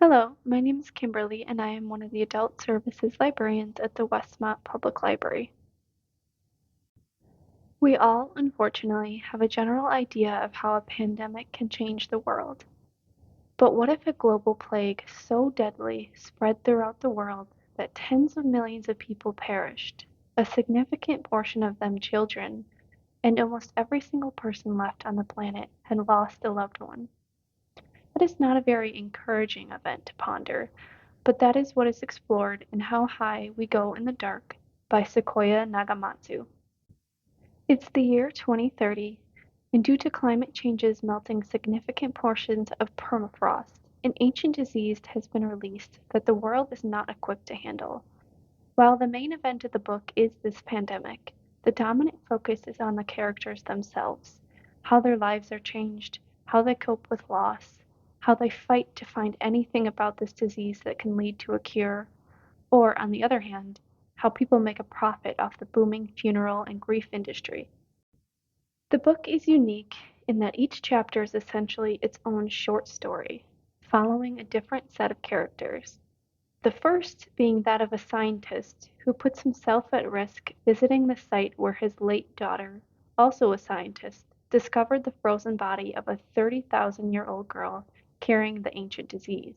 Hello, my name is Kimberly, and I am one of the Adult Services librarians at the Westmont Public Library. We all, unfortunately, have a general idea of how a pandemic can change the world. But what if a global plague so deadly spread throughout the world that tens of millions of people perished, a significant portion of them children, and almost every single person left on the planet had lost a loved one? That is not a very encouraging event to ponder, but that is what is explored in How High We Go in the Dark by Sequoia Nagamatsu. It's the year 2030, and due to climate changes melting significant portions of permafrost, an ancient disease has been released that the world is not equipped to handle. While the main event of the book is this pandemic, the dominant focus is on the characters themselves, how their lives are changed, how they cope with loss, how they fight to find anything about this disease that can lead to a cure, or, on the other hand, how people make a profit off the booming funeral and grief industry. The book is unique in that each chapter is essentially its own short story, following a different set of characters. The first being that of a scientist who puts himself at risk visiting the site where his late daughter, also a scientist, discovered the frozen body of a 30,000-year-old girl carrying the ancient disease.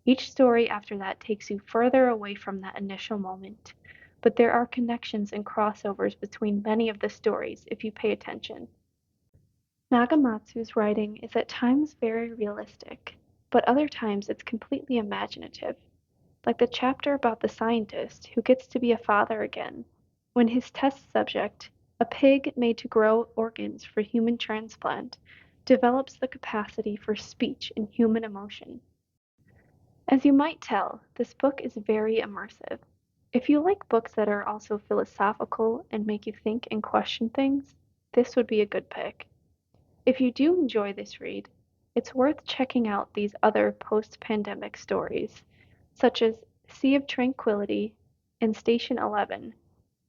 Each story after that takes you further away from that initial moment, but there are connections and crossovers between many of the stories if you pay attention. Nagamatsu's writing is at times very realistic, but other times it's completely imaginative, like the chapter about the scientist who gets to be a father again, when his test subject, a pig made to grow organs for human transplant, develops the capacity for speech and human emotion. As you might tell, this book is very immersive. If you like books that are also philosophical and make you think and question things, this would be a good pick. If you do enjoy this read, it's worth checking out these other post-pandemic stories, such as Sea of Tranquility and Station 11,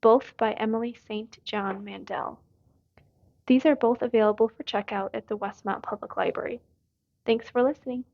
both by Emily St. John Mandel. These are both available for checkout at the Westmont Public Library. Thanks for listening.